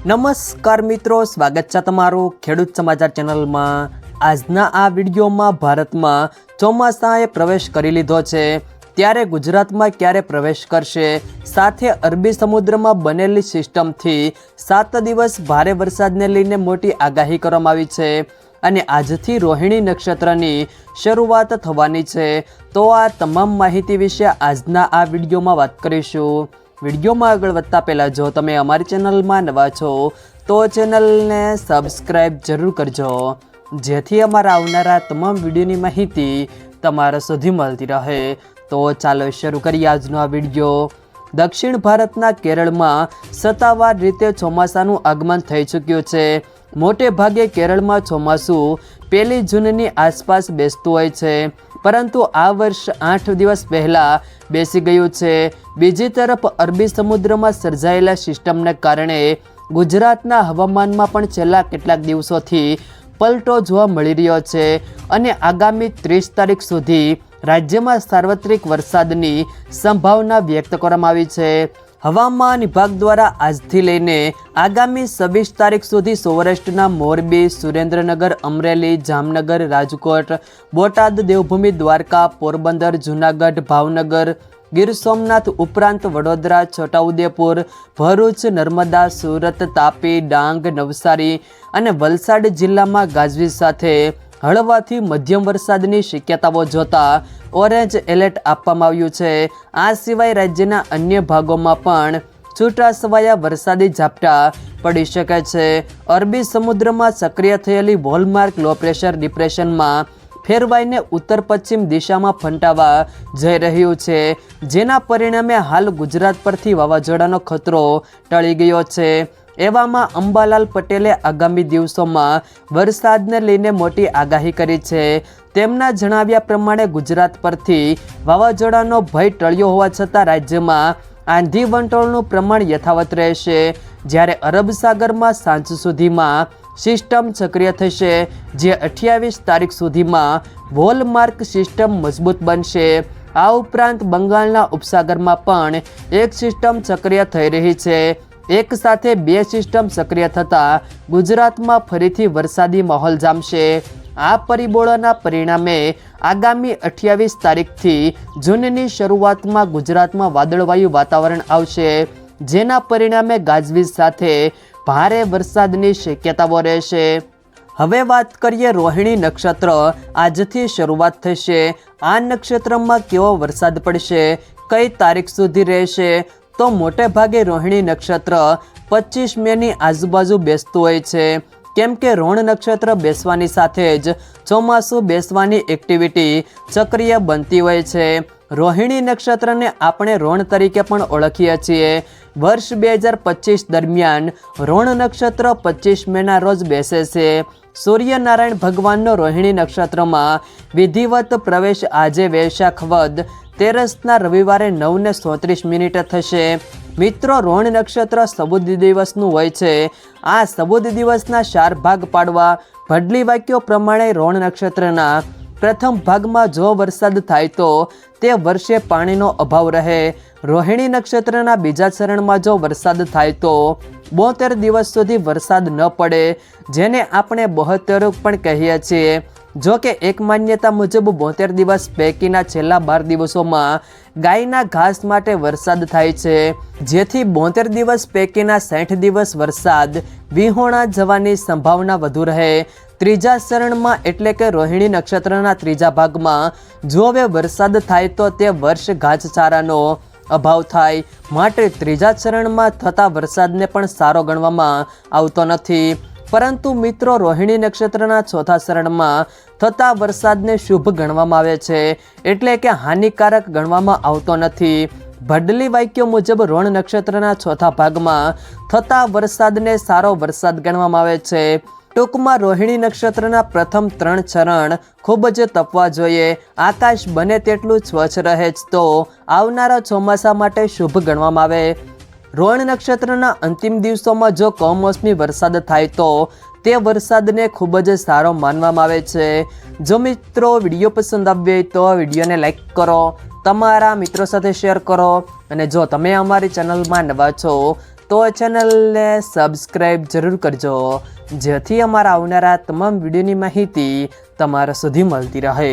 નમસ્કાર મિત્રો, સ્વાગત છે તમારું ખેડૂત સમાચાર ચેનલમાં। આજના આ વિડીયોમાં ભારતમાં ચોમાસાએ પ્રવેશ કરી લીધો છે, ત્યારે ગુજરાતમાં ક્યારે પ્રવેશ કરશે, સાથે અરબી સમુદ્રમાં બનેલી સિસ્ટમથી 7 દિવસ ભારે વરસાદને લઈને મોટી આગાહી કરવામાં આવી છે અને આજથી રોહિણી નક્ષત્રની શરૂઆત થવાની છે। તો આ તમામ માહિતી વિશે આજના આ વિડીયોમાં વાત કરીશું। વિડીયોમાં આગળ વધતા પહેલાં જો તમે અમારી ચેનલમાં નવા છો તો ચેનલને સબસ્ક્રાઈબ જરૂર કરજો, જેથી અમારા આવનારા તમામ વિડીયોની માહિતી તમારા સુધી મળતી રહે। તો ચાલો શરૂ કરીએ આજનો આ વિડીયો। દક્ષિણ ભારતના કેરળમાં સત્તાવાર રીતે ચોમાસાનું આગમન થઈ ચૂક્યું છે। મોટે ભાગે કેરળમાં ચોમાસું 1 જૂનની આસપાસ બેસતું હોય છે, પરંતુ આ વર્ષ 8 દિવસ પહેલાં બેસી ગયું છે। બીજી તરફ અરબી સમુદ્રમાં સર્જાયેલા સિસ્ટમને કારણે ગુજરાતના હવામાનમાં પણ છેલ્લા કેટલાક દિવસોથી પલટો જોવા મળી રહ્યો છે અને આગામી 30 તારીખ સુધી રાજ્યમાં સાર્વત્રિક વરસાદની સંભાવના વ્યક્ત કરવામાં આવી છે। હવામાન વિભાગ દ્વારા આજથી લઈને આગામી 26 તારીખ સુધી સૌરાષ્ટ્રના મોરબી, સુરેન્દ્રનગર, અમરેલી, જામનગર, રાજકોટ, બોટાદ, દેવભૂમિ, દ્વારકા, પોરબંદર, જૂનાગઢ, ભાવનગર, ગીર સોમનાથ ઉપરાંત વડોદરા, છોટાઉદેપુર, ભરૂચ, નર્મદા, સુરત, તાપી, ડાંગ, નવસારી અને વલસાડ જિલ્લામાં ગાજવીજ સાથે હળવાથી મધ્યમ વરસાદની શક્યતાઓ જોતા ઓરેન્જ એલર્ટ આપવામાં આવ્યું છે। આ સિવાય રાજ્યના અન્ય ભાગોમાં પણ છૂટાછવાયા વરસાદી ઝાપટા પડી શકે છે। અરબી સમુદ્રમાં સક્રિય થયેલી વોલમાર્ક લો પ્રેશર ડિપ્રેશનમાં ફેરવાઈને ઉત્તર પશ્ચિમ દિશામાં ફંટાવા જઈ રહ્યું છે, જેના પરિણામે હાલ ગુજરાત પરથી વાવાઝોડાનો ખતરો ટળી ગયો છે। એવામાં અંબાલાલ પટેલે આગામી દિવસોમાં વરસાદને લઈને મોટી આગાહી કરી છે। તેમના જણાવ્યા પ્રમાણે ગુજરાત પરથી વાવાઝોડાનો ભય ટળ્યો હોવા છતાં રાજ્યમાં આંધી વંટોળનું પ્રમાણ યથાવત રહેશે, જ્યારે અરબ સાગરમાં સાંજ સુધીમાં સિસ્ટમ સક્રિય થશે, જે 28 તારીખ સુધીમાં વોલમાર્ક સિસ્ટમ મજબૂત બનશે। આ ઉપરાંત બંગાળના ઉપસાગરમાં પણ એક સિસ્ટમ સક્રિય થઈ રહી છે। એક સાથે 2 સિસ્ટમ સક્રિય થતાં ગુજરાતમાં ફરીથી વરસાદી માહોલ જામશે। આ પરિબળોના પરિણામે આગામી 28 તારીખથી જૂનની શરૂઆતમાં ગુજરાતમાં વાદળવાયુ વાતાવરણ આવશે, જેના પરિણામે ગાજવીજ સાથે ભારે વરસાદની શક્યતાઓ રહેશે। હવે વાત કરીએ રોહિણી નક્ષત્ર આજથી શરૂઆત થશે। આ નક્ષત્રમાં કેવો વરસાદ પડશે, કઈ તારીખ સુધી રહેશે, તો મોટે ભાગે રોહિણી નક્ષત્ર 25 મેની આજુબાજુ બેસતું હોય છે, કેમ કે રોણ નક્ષત્ર બેસવાની સાથે જ ચોમાસું બેસવાની એક્ટિવિટી સક્રિય બનતી હોય છે। રોહિણી નક્ષત્રને આપણે રોણ તરીકે પણ ઓળખીએ છીએ। વર્ષ 2025 દરમિયાન રોણ નક્ષત્ર 25 મેના રોજ બેસે છે। સૂર્યનારાયણ ભગવાનનો રોહિણી નક્ષત્રમાં વિધિવત પ્રવેશ આજે વૈશાખ વદ 13ના રવિવારે 9:34 થશે। મિત્રો, રોણ નક્ષત્ર સબુદ દિવસનું હોય છે। આ સબુદ દિવસના 4 ભાગ પાડવા ભડલી વાક્યો પ્રમાણે રોણ નક્ષત્રના પ્રથમ ભાગમાં જો વરસાદ થાય તો તે વર્ષે પાણીનો અભાવ રહે। રોહિણી નક્ષત્રના બીજા ચરણમાં જો વરસાદ થાય તો 72 દિવસ સુધી વરસાદ ન પડે, જેને આપણે બહોત્તર પણ કહીએ છીએ। જો કે એક માન્યતા મુજબ 72 દિવસ પૈકીના છેલ્લા 12 દિવસોમાં ગાયના ઘાસ માટે વરસાદ થાય છે, જેથી 72 દિવસ પૈકીના 60 દિવસ વરસાદ વિહોણા જવાની સંભાવના વધુ રહે। ત્રીજા ચરણમાં એટલે કે રોહિણી નક્ષત્રના ત્રીજા ભાગમાં જો હવે વરસાદ થાય તો તે વર્ષ ઘાસચારાનો અભાવ થાય, માટે ત્રીજા ચરણમાં થતા વરસાદને પણ સારો ગણવામાં આવતો નથી। પરંતુ મિત્રો, રોહિણી નક્ષત્રના ચોથા ચરણમાં થતા વરસાદને શુભ ગણવામાં આવે છે, એટલે કે હાનિકારક ગણવામાં આવતો નથી। ભડલી વાક્યો મુજબ રોણ નક્ષત્રના ચોથા ભાગમાં થતા વરસાદને સારો વરસાદ ગણવામાં આવે છે। ટૂંકમાં રોહિણી નક્ષત્રના પ્રથમ 3 ચરણ ખૂબ જ તપવા જોઈએ। આકાશ બને તેટલું સ્વચ્છ રહે તો આવનારા ચોમાસા માટે શુભ ગણવામાં આવે। રોણ નક્ષત્રના અંતિમ દિવસોમાં જો કમોસમી વરસાદ થાય તો તે વરસાદને ખૂબ જ સારો માનવામાં આવે છે। જો મિત્રો વિડીયો પસંદ આવ્યો હોય તો વિડીયોને લાઈક કરો, તમારા મિત્રો સાથે શેર કરો અને જો તમે અમારી ચેનલમાં નવા છો તો ચેનલને સબસ્ક્રાઈબ જરૂર કરજો, જેથી અમારા આવનારા તમામ વિડીયોની માહિતી તમારા સુધી મળતી રહે.